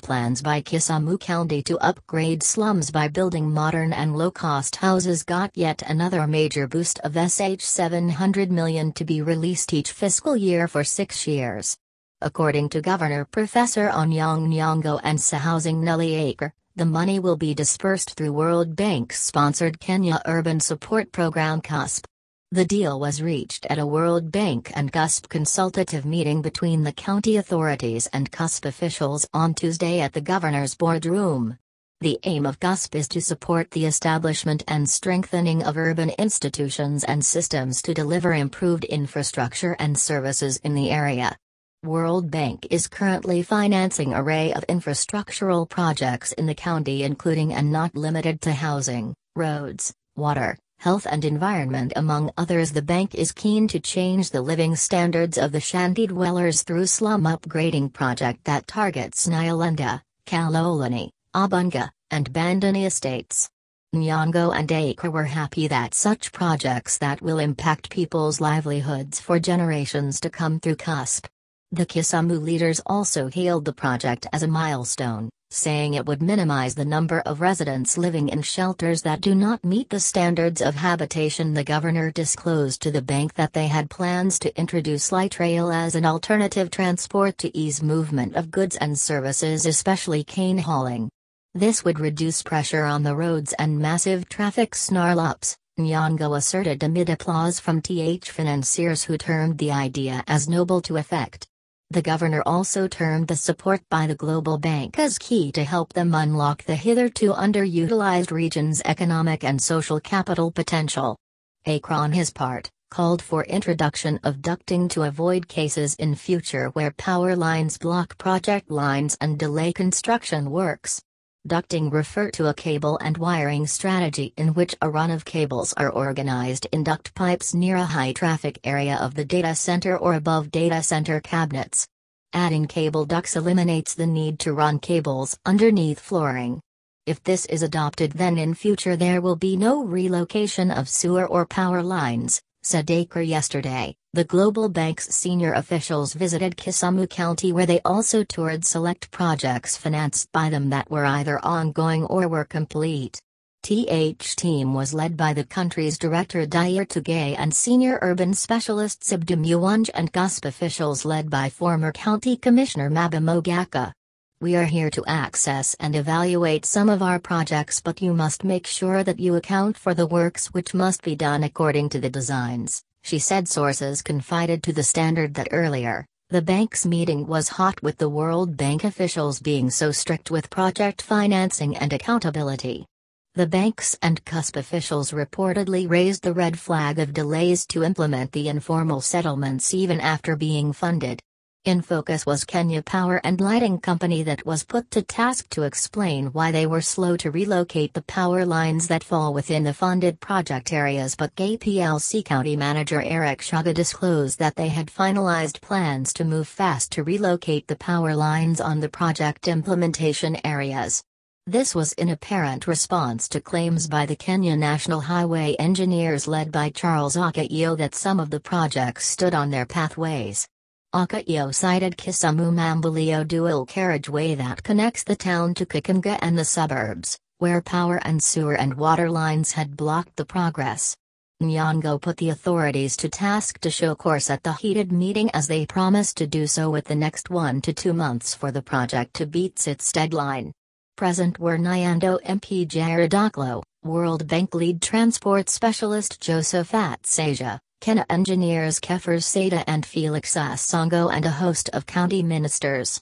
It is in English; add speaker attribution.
Speaker 1: plans by Kisumu County to upgrade slums by building modern and low-cost houses got yet another major boost of $700 million to be released each fiscal year for 6 years. According to Governor Professor Anyang' Nyong'o and Housing Nellie Acre, the money will be dispersed through World Bank-sponsored Kenya Urban Support Program (KUSP). The deal was reached at a World Bank and KUSP consultative meeting between the county authorities and KUSP officials on Tuesday at the governor's boardroom. The aim of KUSP is to support the establishment and strengthening of urban institutions and systems to deliver improved infrastructure and services in the area. World Bank is currently financing an array of infrastructural projects in the county, including and not limited to housing, roads, water, health and environment among others. The bank is keen to change the living standards of the shanty dwellers through slum upgrading project that targets Nyalenda, Kaloleni, Abunga, and Bandani estates. Nyong'o and Acre were happy that such projects that will impact people's livelihoods for generations to come through KUSP. The Kisumu leaders also hailed the project as a milestone, saying it would minimize the number of residents living in shelters that do not meet the standards of habitation. The governor disclosed to the bank that they had plans to introduce light rail as an alternative transport to ease movement of goods and services, especially cane hauling. This would reduce pressure on the roads and massive traffic snarl-ups, Nyong'o asserted amid applause from financiers who termed the idea as noble to effect. The governor also termed the support by the Global Bank as key to help them unlock the hitherto underutilized region's economic and social capital potential. Acre, on his part, called for introduction of ducting to avoid cases in future where power lines block project lines and delay construction works. Ducting refer to a cable and wiring strategy in which a run of cables are organized in duct pipes near a high-traffic area of the data center or above data center cabinets. Adding cable ducts eliminates the need to run cables underneath flooring. If this is adopted, then in future there will be no relocation of sewer or power lines, said Acre yesterday. The Global Bank's senior officials visited Kisumu County, where they also toured select projects financed by them that were either ongoing or were complete. Team was led by the country's director Dyer Tugay and senior urban specialist Sibda Muwanj, and KUSP officials led by former county commissioner Mabamogaka. We are here to access and evaluate some of our projects, but you must make sure that you account for the works which must be done according to the designs, she said. Sources confided to the Standard that earlier, the bank's meeting was hot, with the World Bank officials being so strict with project financing and accountability. The banks and KUSP officials reportedly raised the red flag of delays to implement the informal settlements even after being funded. In focus was Kenya Power and Lighting Company, that was put to task to explain why they were slow to relocate the power lines that fall within the funded project areas, but KPLC County Manager Eric Shuga disclosed that they had finalized plans to move fast to relocate the power lines on the project implementation areas. This was in apparent response to claims by the Kenya National Highway engineers led by Charles Akayo that some of the projects stood on their pathways. Akayo cited Kisumu Mambaleo dual carriageway that connects the town to Kakamega and the suburbs, where power and sewer and water lines had blocked the progress. Nyong'o put the authorities to task to show course at the heated meeting, as they promised to do so with the next 1 to 2 months for the project to beat its deadline. Present were Nyando MP Jared Oklo, World Bank lead transport specialist Joseph Atsasia, Kenya engineers Kefers Sada and Felix Asongo, and a host of county ministers.